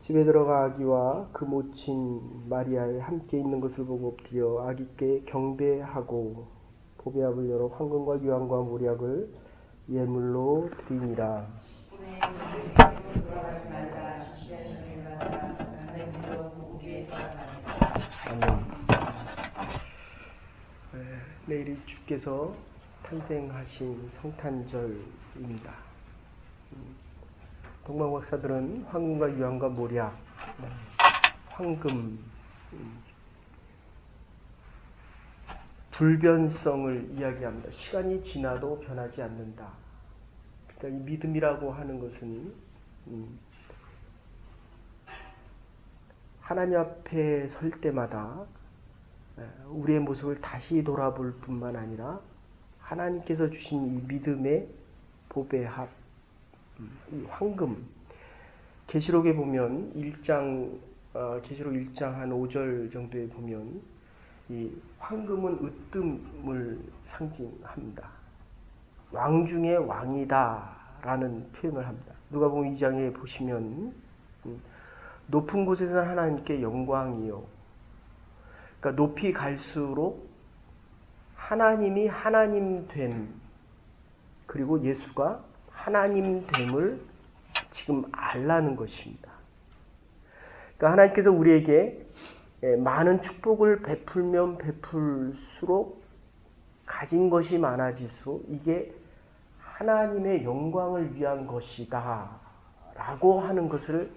집에 들어가 아기와 그 모친 마리아에 함께 있는 것을 보고 엎드려 아기께 경배하고 보배압을 열어 황금과 유황과 모략을 예물로 드리니라. 아멘. 내일이 주께서 탄생하신 성탄절입니다. 동방 박사들은 황금과 유황과 모략, 황금, 불변성을 이야기합니다. 시간이 지나도 변하지 않는다. 그러니까 이 믿음이라고 하는 것은 하나님 앞에 설 때마다 우리의 모습을 다시 돌아볼 뿐만 아니라 하나님께서 주신 이 믿음의 보배합, 이 황금, 계시록에 보면 계시록 1장 한 5절 정도에 보면 이 황금은 으뜸을 상징합니다. 왕 중에 왕이다 라는 표현을 합니다. 누가복음 2장에 보시면 높은 곳에서는 하나님께 영광이요. 그러니까 높이 갈수록 하나님이 하나님 됨, 그리고 예수가 하나님 됨을 지금 알라는 것입니다. 그러니까 하나님께서 우리에게 많은 축복을 베풀면 베풀수록 가진 것이 많아질수록 이게 하나님의 영광을 위한 것이다 라고 하는 것을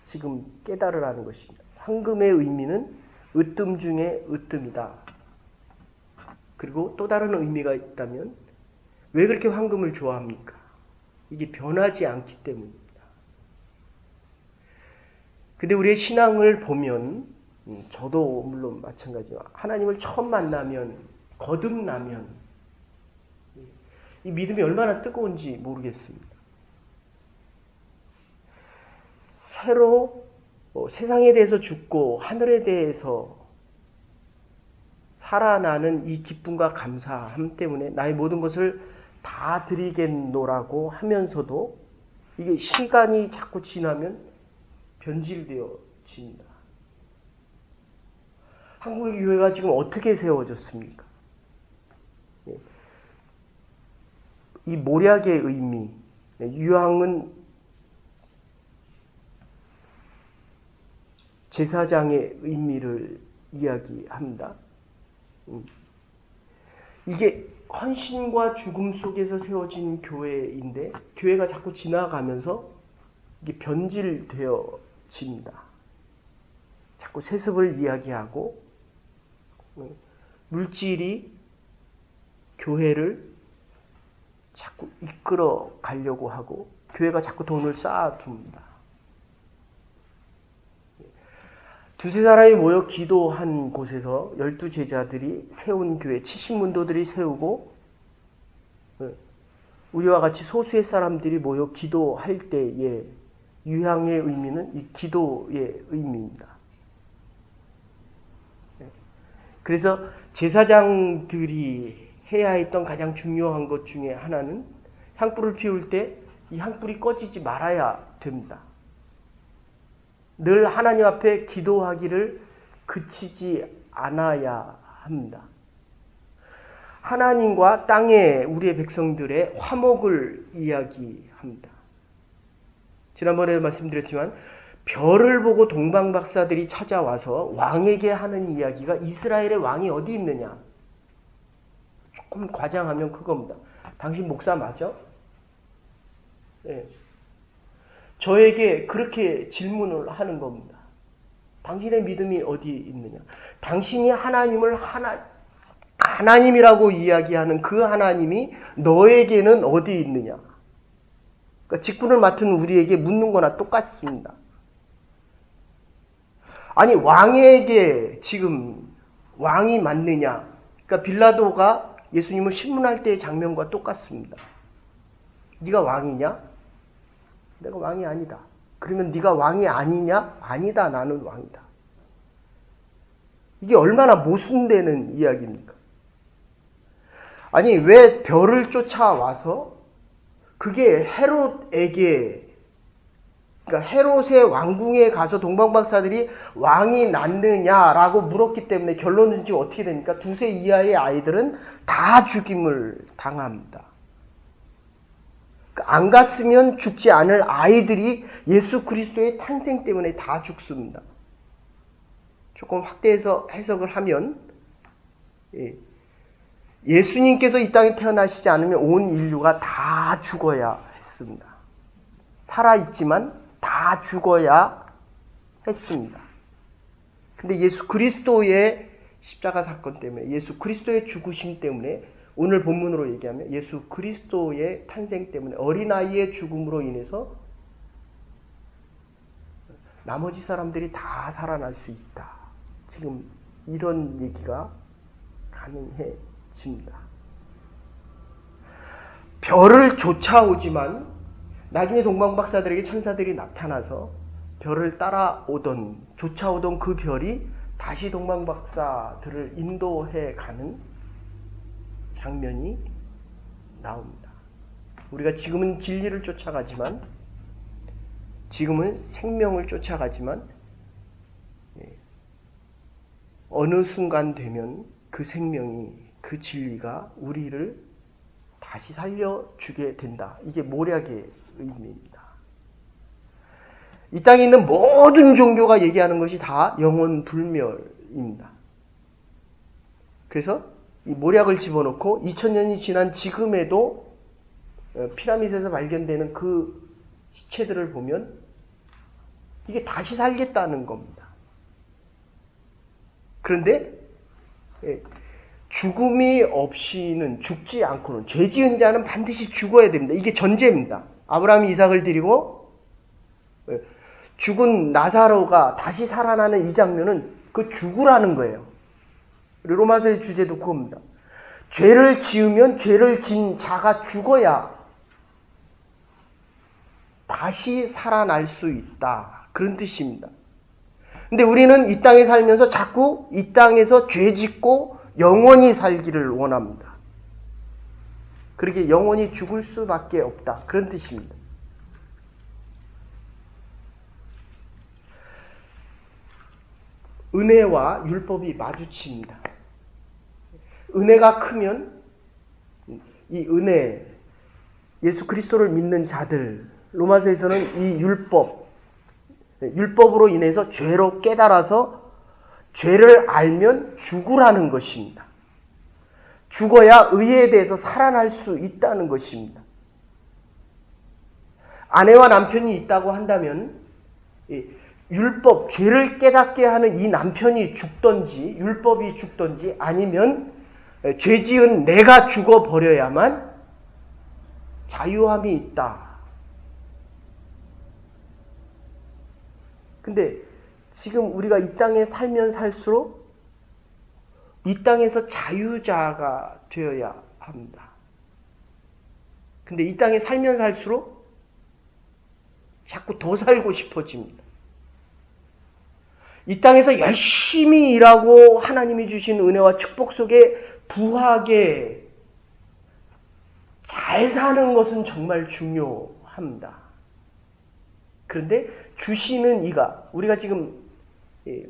지금 깨달으라는 것입니다. 황금의 의미는 으뜸 중에 으뜸이다. 그리고 또 다른 의미가 있다면 왜 그렇게 황금을 좋아합니까? 이게 변하지 않기 때문입니다. 근데 우리의 신앙을 보면 저도 물론 마찬가지지만 하나님을 처음 만나면 거듭나면 이 믿음이 얼마나 뜨거운지 모르겠습니다. 새로 세상에 대해서 죽고 하늘에 대해서 살아나는 이 기쁨과 감사함 때문에 나의 모든 것을 다 드리겠노라고 하면서도 이게 시간이 자꾸 지나면 변질되어집니다. 한국의 교회가 지금 어떻게 세워졌습니까? 이 모략의 의미, 유황은 제사장의 의미를 이야기합니다. 이게 헌신과 죽음 속에서 세워진 교회인데 교회가 자꾸 지나가면서 이게 변질되어집니다. 자꾸 세습을 이야기하고 물질이 교회를 자꾸 이끌어 가려고 하고 교회가 자꾸 돈을 쌓아둡니다. 두세 사람이 모여 기도한 곳에서 12제자들이 세운 교회, 70문도들이 세우고 우리와 같이 소수의 사람들이 모여 기도할 때의 유향의 의미는 이 기도의 의미입니다. 그래서 제사장들이 해야 했던 가장 중요한 것 중에 하나는 향불을 피울 때 이 향불이 꺼지지 말아야 됩니다. 늘 하나님 앞에 기도하기를 그치지 않아야 합니다. 하나님과 땅에 우리의 백성들의 화목을 이야기합니다. 지난번에 말씀드렸지만 별을 보고 동방 박사들이 찾아와서 왕에게 하는 이야기가 이스라엘의 왕이 어디 있느냐. 조금 과장하면 그겁니다. 당신 목사 맞아? 네. 저에게 그렇게 질문을 하는 겁니다. 당신의 믿음이 어디 있느냐? 당신이 하나님을 하나님이라고 이야기하는 그 하나님이 너에게는 어디 있느냐? 그러니까 직분을 맡은 우리에게 묻는 거나 똑같습니다. 아니 왕에게 지금 왕이 맞느냐? 그러니까 빌라도가 예수님을 신문할 때의 장면과 똑같습니다. 네가 왕이냐? 내가 왕이 아니다. 그러면 네가 왕이 아니냐? 아니다. 나는 왕이다. 이게 얼마나 모순되는 이야기입니까? 아니 왜 별을 쫓아와서 그게 헤롯에게 그러니까 헤롯의 왕궁에 가서 동방박사들이 왕이 낳느냐라고 물었기 때문에 결론은 지금 어떻게 됩니까? 2세 이하의 아이들은 다 죽임을 당합니다. 그러니까 안 갔으면 죽지 않을 아이들이 예수 그리스도의 탄생 때문에 다 죽습니다. 조금 확대해서 해석을 하면 예수님께서 이 땅에 태어나시지 않으면 온 인류가 다 죽어야 했습니다. 살아있지만 다 죽어야 했습니다. 근데 예수 그리스도의 십자가 사건 때문에, 예수 그리스도의 죽으심 때문에, 오늘 본문으로 얘기하면 예수 그리스도의 탄생 때문에, 어린아이의 죽음으로 인해서 나머지 사람들이 다 살아날 수 있다. 지금 이런 얘기가 가능해집니다. 별을 쫓아오지만 나중에 동방박사들에게 천사들이 나타나서 별을 쫓아오던 그 별이 다시 동방박사들을 인도해 가는 장면이 나옵니다. 우리가 지금은 진리를 쫓아가지만, 지금은 생명을 쫓아가지만, 어느 순간 되면 그 생명이, 그 진리가 우리를 다시 살려주게 된다. 이게 모략의 의미입니다. 이 땅에 있는 모든 종교가 얘기하는 것이 다 영원 불멸입니다. 그래서 이 모략을 집어넣고 2000년이 지난 지금에도 피라밋에서 발견되는 그 시체들을 보면 이게 다시 살겠다는 겁니다. 그런데 죽음이 없이는, 죽지 않고는, 죄 지은 자는 반드시 죽어야 됩니다. 이게 전제입니다. 아브라함이 이삭을 드리고 죽은 나사로가 다시 살아나는 이 장면은 그 죽으라는 거예요. 로마서의 주제도 그겁니다. 죄를 지으면 죄를 진 자가 죽어야 다시 살아날 수 있다. 그런 뜻입니다. 근데 우리는 이 땅에 살면서 자꾸 이 땅에서 죄 짓고 영원히 살기를 원합니다. 그렇게 영원히 죽을 수밖에 없다. 그런 뜻입니다. 은혜와 율법이 마주칩니다. 은혜가 크면 이 은혜, 예수 그리스도를 믿는 자들, 로마서에서는 이 율법으로 인해서 죄로 깨달아서 죄를 알면 죽으라는 것입니다. 죽어야 의에 대해서 살아날 수 있다는 것입니다. 아내와 남편이 있다고 한다면 율법, 죄를 깨닫게 하는 이 남편이 죽든지 율법이 죽든지, 아니면 죄 지은 내가 죽어버려야만 자유함이 있다. 근데 지금 우리가 이 땅에 살면 살수록 이 땅에서 자유자가 되어야 합니다. 근데 이 땅에 살면 살수록 자꾸 더 살고 싶어집니다. 이 땅에서 열심히 일하고 하나님이 주신 은혜와 축복 속에 부하게 잘 사는 것은 정말 중요합니다. 그런데 주시는 이가, 우리가 지금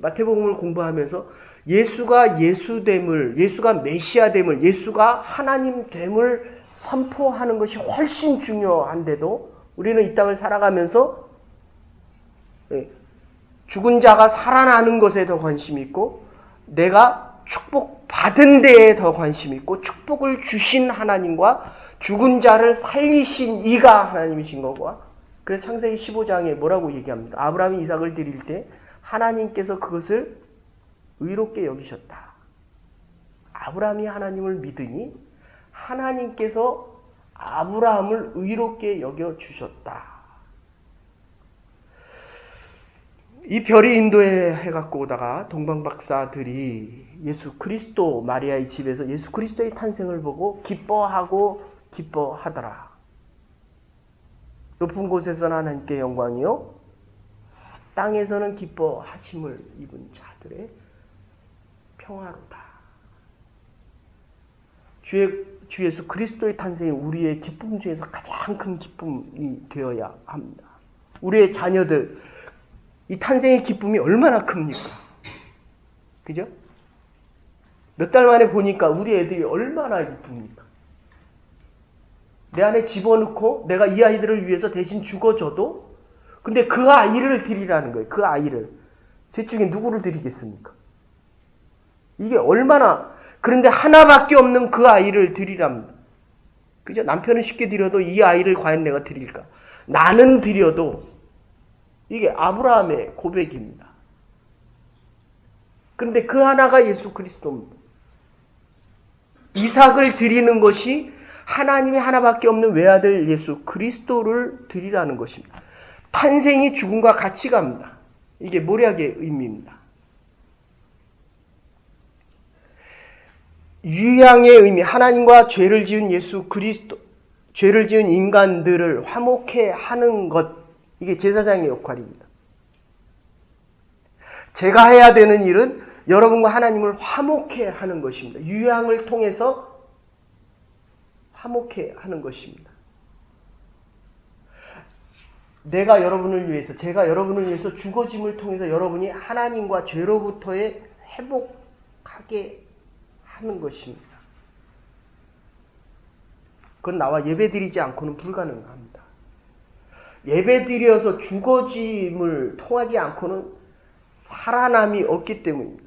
마태복음을 공부하면서 예수가 예수됨을, 예수가 메시아됨을, 예수가 하나님됨을 선포하는 것이 훨씬 중요한데도 우리는 이 땅을 살아가면서 죽은 자가 살아나는 것에 더 관심이 있고, 내가 축복받은 데에 더 관심이 있고, 축복을 주신 하나님과 죽은 자를 살리신 이가 하나님이신 거고, 그래서 창세기 15장에 뭐라고 얘기합니까? 아브라함이 이삭을 드릴 때 하나님께서 그것을 의롭게 여기셨다. 아브라함이 하나님을 믿으니 하나님께서 아브라함을 의롭게 여겨주셨다. 이 별이 인도해갖고 오다가 동방박사들이 예수 그리스도 마리아의 집에서 예수 그리스도의 탄생을 보고 기뻐하더라. 높은 곳에서는 하나님께 영광이요, 땅에서는 기뻐하심을 입은 자들의 평화로다. 주 예수 그리스도의 탄생이 우리의 기쁨 중에서 가장 큰 기쁨이 되어야 합니다. 우리의 자녀들, 이 탄생의 기쁨이 얼마나 큽니까? 그죠? 몇 달 만에 보니까 우리 애들이 얼마나 기쁩니까? 내 안에 집어넣고 내가 이 아이들을 위해서 대신 죽어줘도 근데 그 아이를 드리라는 거예요. 그 아이를. 셋 중에 누구를 드리겠습니까? 이게 얼마나 그런데 하나밖에 없는 그 아이를 드리랍니다. 그죠? 남편은 쉽게 드려도 이 아이를 과연 내가 드릴까? 나는 드려도 이게 아브라함의 고백입니다. 그런데 그 하나가 예수 그리스도입니다. 이삭을 드리는 것이 하나님의 하나밖에 없는 외아들 예수 그리스도를 드리라는 것입니다. 탄생이 죽음과 같이 갑니다. 이게 모략의 의미입니다. 유향의 의미, 하나님과 죄를 지은 예수 그리스도, 죄를 지은 인간들을 화목해 하는 것, 이게 제사장의 역할입니다. 제가 해야 되는 일은 여러분과 하나님을 화목해 하는 것입니다. 유향을 통해서 화목해 하는 것입니다. 내가 여러분을 위해서, 제가 여러분을 위해서 죽어짐을 통해서 여러분이 하나님과 죄로부터의 회복하게 하는 것입니다. 그건 나와 예배드리지 않고는 불가능합니다. 예배드려서 죽어짐을 통하지 않고는 살아남이 없기 때문입니다.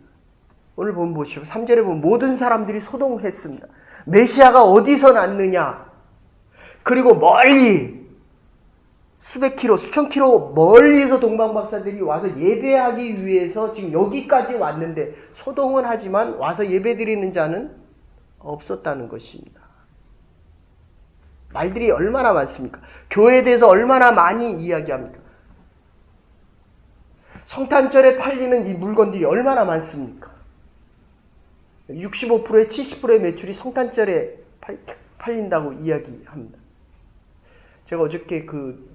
오늘 보면 보시죠. 3절에 보면 모든 사람들이 소동했습니다. 메시아가 어디서 났느냐? 그리고 멀리 수백 킬로, 수천 킬로 멀리서 동방박사들이 와서 예배하기 위해서 지금 여기까지 왔는데 소동은 하지만 와서 예배드리는 자는 없었다는 것입니다. 말들이 얼마나 많습니까? 교회에 대해서 얼마나 많이 이야기합니까? 성탄절에 팔리는 이 물건들이 얼마나 많습니까? 65%에 70%의 매출이 성탄절에 팔린다고 이야기합니다. 제가 어저께 그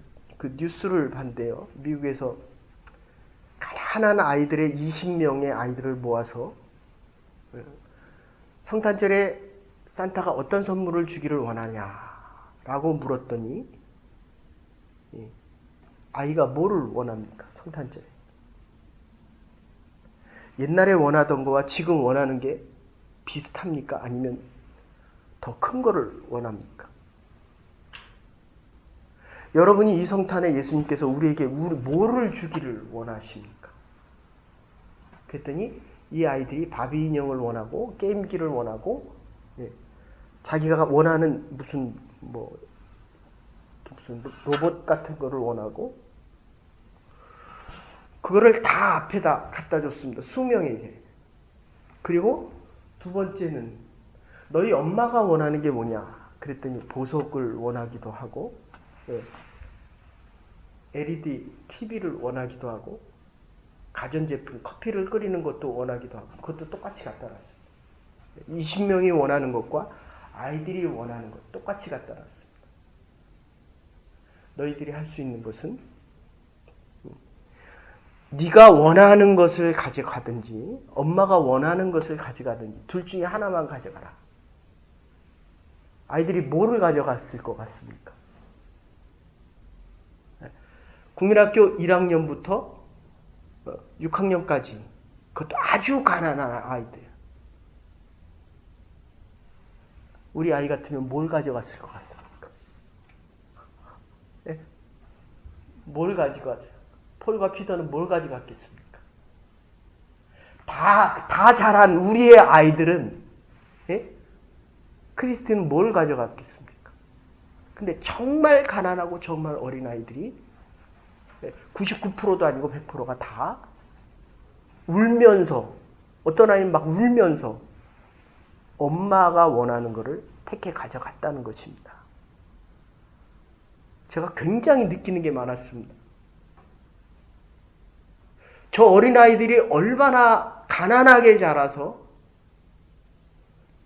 뉴스를 봤는데요. 미국에서 가난한 아이들의 20명의 아이들을 모아서 성탄절에 산타가 어떤 선물을 주기를 원하냐라고 물었더니 아이가 뭐를 원합니까? 성탄절에. 옛날에 원하던 거와 지금 원하는 게 비슷합니까? 아니면 더 큰 거를 원합니까? 여러분이 이 성탄에 예수님께서 우리에게 뭐를 주기를 원하십니까? 그랬더니 이 아이들이 바비 인형을 원하고 게임기를 원하고 자기가 원하는 무슨 로봇 같은 거를 원하고 그거를 다 앞에다 갖다 줬습니다. 수명에게. 그리고 두 번째는 너희 엄마가 원하는 게 뭐냐? 그랬더니 보석을 원하기도 하고 LED TV를 원하기도 하고 가전제품 커피를 끓이는 것도 원하기도 하고 그것도 똑같이 갖다 놨습니다. 20명이 원하는 것과 아이들이 원하는 것 똑같이 갖다 놨습니다. 너희들이 할 수 있는 것은 네가 원하는 것을 가져가든지 엄마가 원하는 것을 가져가든지 둘 중에 하나만 가져가라. 아이들이 뭐를 가져갔을 것 같습니까? 국민학교 1학년부터 6학년까지 그것도 아주 가난한 아이들. 우리 아이 같으면 뭘 가져갔을 것 같습니까? 네? 뭘 가져갔어요? 폴과 피터는 뭘 가져갔겠습니까? 다 자란 우리의 아이들은 크리스티는 뭘 가져갔겠습니까? 근데 정말 가난하고 정말 어린 아이들이 99%도 아니고 100%가 다 울면서 어떤 아이는 막 울면서 엄마가 원하는 것을 택해 가져갔다는 것입니다. 제가 굉장히 느끼는 게 많았습니다. 저 어린아이들이 얼마나 가난하게 자라서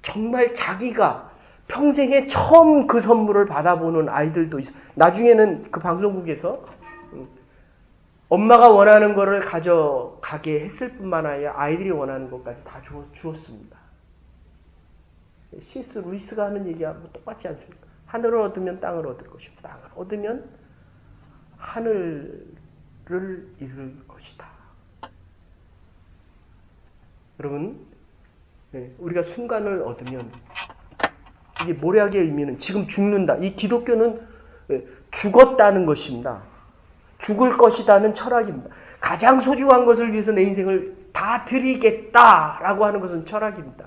정말 자기가 평생에 처음 그 선물을 받아보는 아이들도 있어요. 나중에는 그 방송국에서 엄마가 원하는 거를 가져가게 했을 뿐만 아니라 아이들이 원하는 것까지 다 주었습니다. C.S. 루이스가 하는 얘기하고 똑같지 않습니까? 하늘을 얻으면 땅을 얻을 것이고 땅을 얻으면 하늘을 이룰 것이다. 여러분, 우리가 순간을 얻으면 이게 모략의 의미는 지금 죽는다. 이 기독교는 죽었다는 것입니다. 죽을 것이다는 철학입니다. 가장 소중한 것을 위해서 내 인생을 다 드리겠다라고 하는 것은 철학입니다.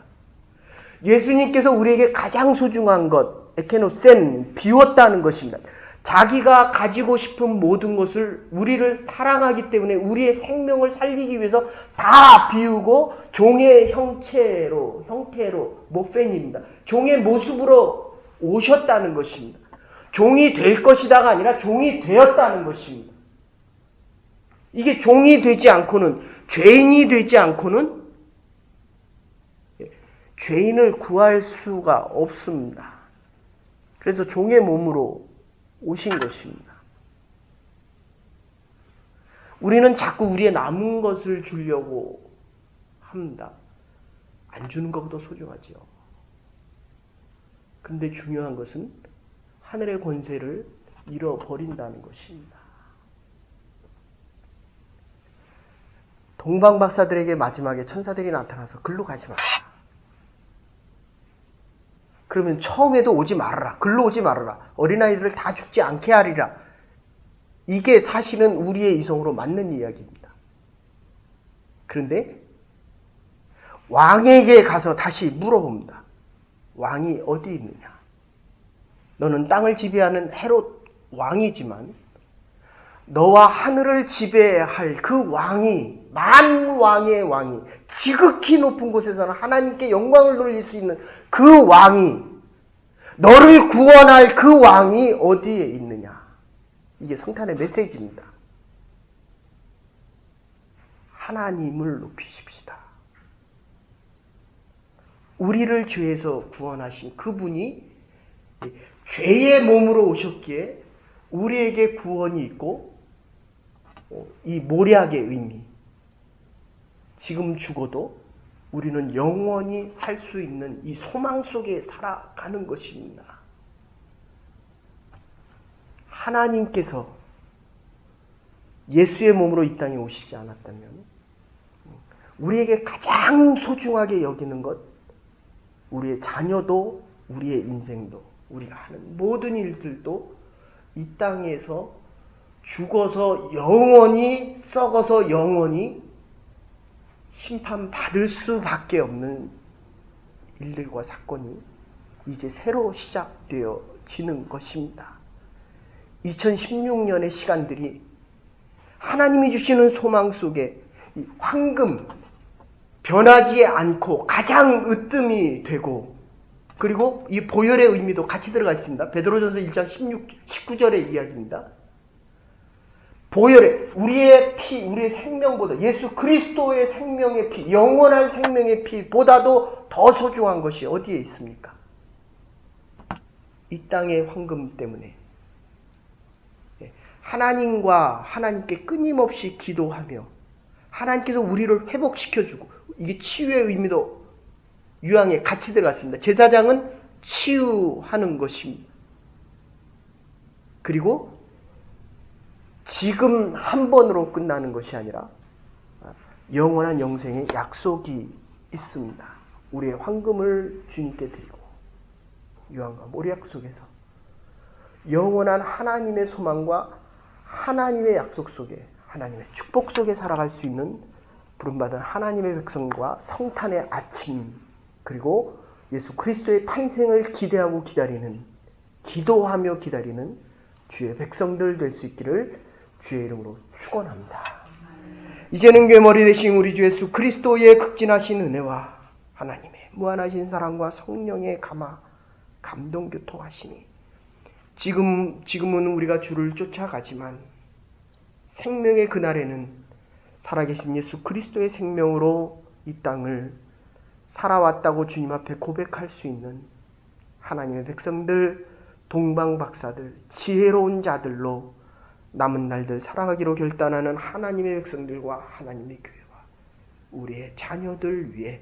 예수님께서 우리에게 가장 소중한 것, 에케노센, 비웠다는 것입니다. 자기가 가지고 싶은 모든 것을 우리를 사랑하기 때문에 우리의 생명을 살리기 위해서 다 비우고 종의 형태로 모펜입니다. 종의 모습으로 오셨다는 것입니다. 종이 될 것이다가 아니라 종이 되었다는 것입니다. 이게 종이 되지 않고는, 죄인이 되지 않고는 죄인을 구할 수가 없습니다. 그래서 종의 몸으로 오신 것입니다. 우리는 자꾸 우리의 남은 것을 주려고 합니다. 안 주는 것보다 소중하지요. 근데 중요한 것은 하늘의 권세를 잃어버린다는 것입니다. 동방박사들에게 마지막에 천사들이 나타나서 글로 가지 마라. 그러면 처음에도 오지 말아라. 글로 오지 말아라. 어린아이들을 다 죽지 않게 하리라. 이게 사실은 우리의 이성으로 맞는 이야기입니다. 그런데 왕에게 가서 다시 물어봅니다. 왕이 어디 있느냐? 너는 땅을 지배하는 헤롯 왕이지만 너와 하늘을 지배할 그 왕이, 만왕의 왕이, 지극히 높은 곳에서는 하나님께 영광을 돌릴 수 있는 그 왕이, 너를 구원할 그 왕이 어디에 있느냐? 이게 성탄의 메시지입니다. 하나님을 높이십시다. 우리를 죄에서 구원하신 그분이 죄의 몸으로 오셨기에 우리에게 구원이 있고, 이 모략의 의미, 지금 죽어도 우리는 영원히 살 수 있는 이 소망 속에 살아가는 것입니다. 하나님께서 예수의 몸으로 이 땅에 오시지 않았다면 우리에게 가장 소중하게 여기는 것, 우리의 자녀도, 우리의 인생도, 우리가 하는 모든 일들도 이 땅에서 죽어서 영원히, 썩어서 영원히 심판받을 수밖에 없는 일들과 사건이 이제 새로 시작되어지는 것입니다. 2016년의 시간들이 하나님이 주시는 소망 속에 이 황금, 변하지 않고 가장 으뜸이 되고, 그리고 이 보혈의 의미도 같이 들어가 있습니다. 베드로전서 1장 19절의 이야기입니다. 보혈의, 우리의 피, 우리의 생명보다, 예수 그리스도의 생명의 피, 영원한 생명의 피보다도 더 소중한 것이 어디에 있습니까? 이 땅의 황금 때문에 하나님과 하나님께 끊임없이 기도하며 하나님께서 우리를 회복시켜주고, 이게 치유의 의미도 유황에 같이 들어갔습니다. 제사장은 치유하는 것입니다. 그리고 지금 한 번으로 끝나는 것이 아니라 영원한 영생의 약속이 있습니다. 우리의 황금을 주님께 드리고 유황과 모략 속에서 영원한 하나님의 소망과 하나님의 약속 속에, 하나님의 축복 속에 살아갈 수 있는 부름받은 하나님의 백성과 성탄의 아침, 그리고 예수 그리스도의 탄생을 기대하고 기다리는, 기도하며 기다리는 주의 백성들 될 수 있기를 주의 이름으로 축원합니다. 이제는 괴머리 되신 우리 주 예수 그리스도의 극진하신 은혜와 하나님의 무한하신 사랑과 성령의 감동 교통하시니 지금은 우리가 주를 쫓아가지만 생명의 그날에는 살아계신 예수 그리스도의 생명으로 이 땅을 살아왔다고 주님 앞에 고백할 수 있는 하나님의 백성들, 동방박사들, 지혜로운 자들로 남은 날들 살아가기로 결단하는 하나님의 백성들과 하나님의 교회와 우리의 자녀들 위해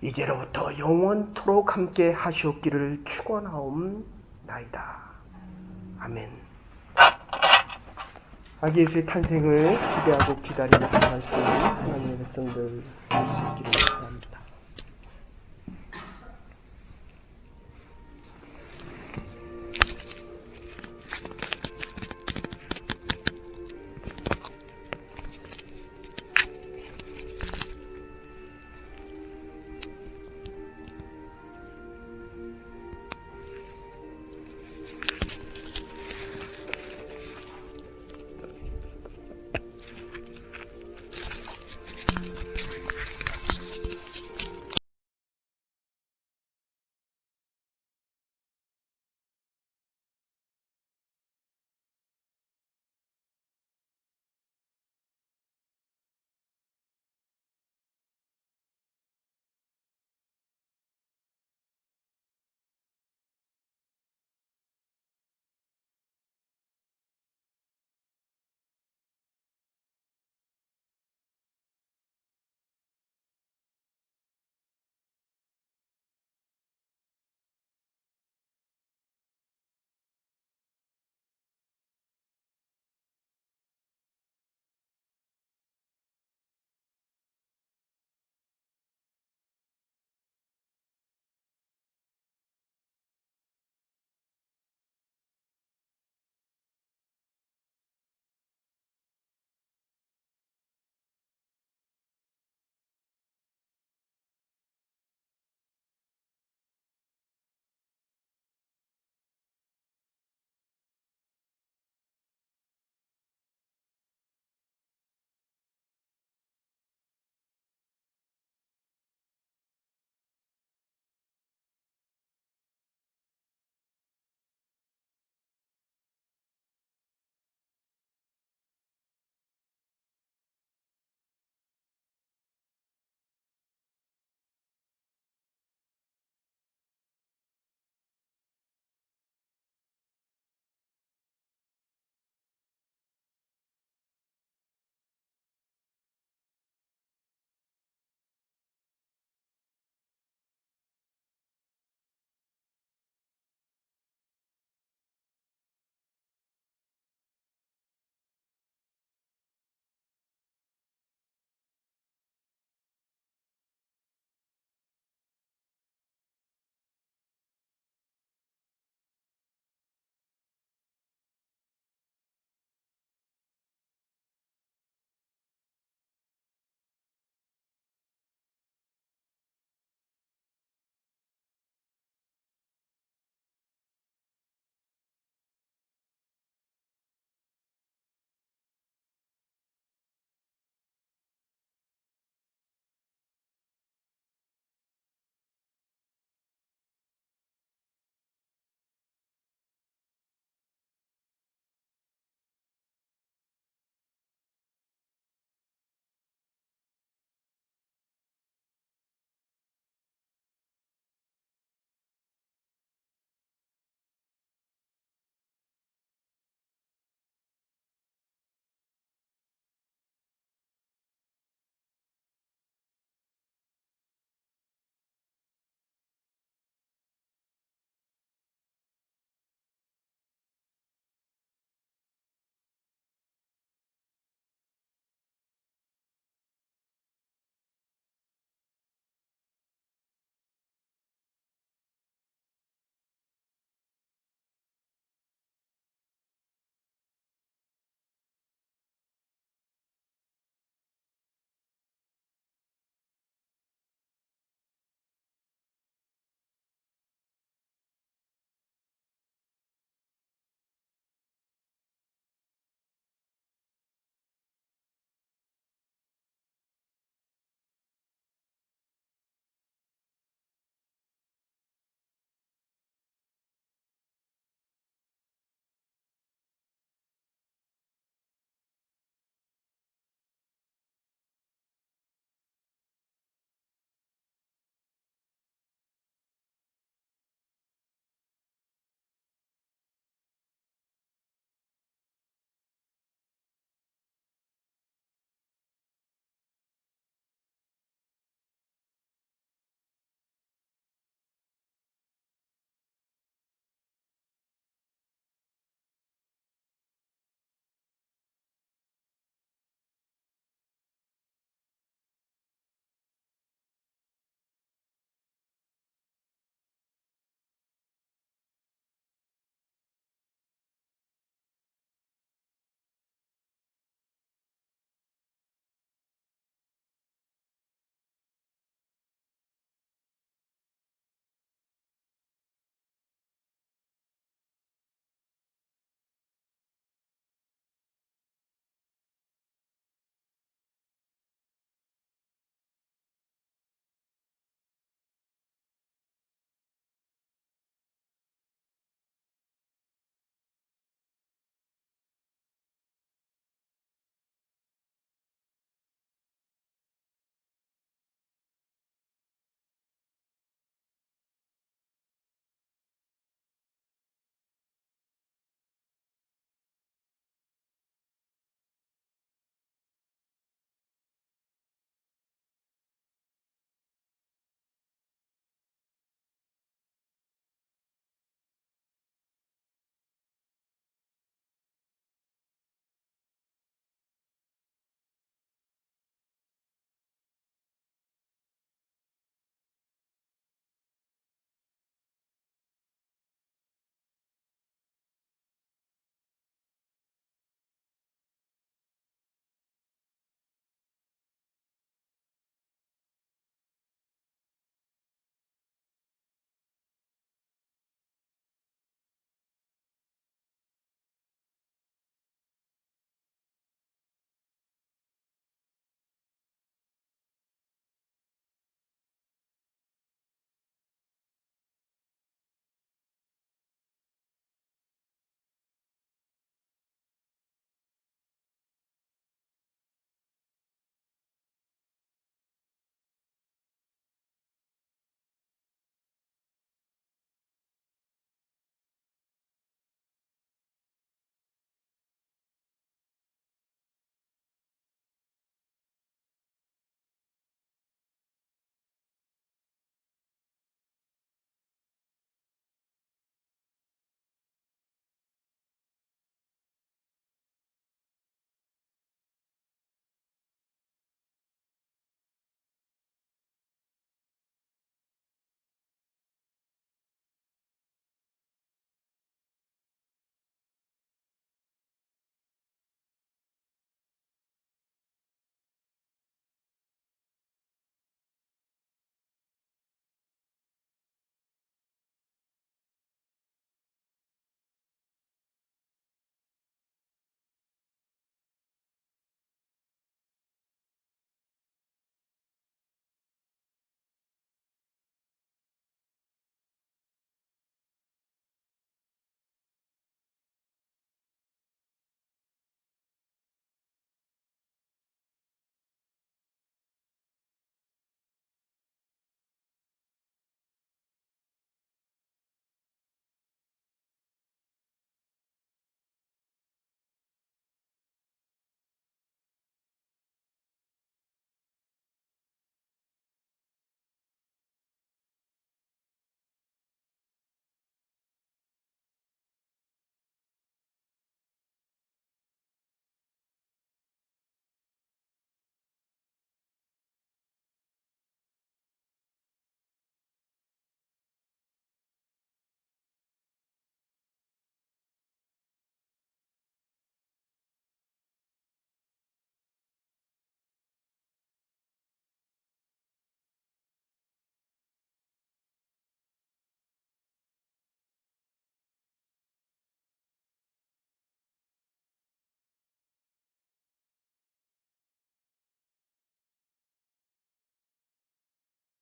이제로부터 영원토록 함께 하시옵기를 축원하옵나이다. 아멘. 아기 예수의 탄생을 기대하고 기다리는 말씀 하나님의 백성들 될 수 있기를 바랍니다.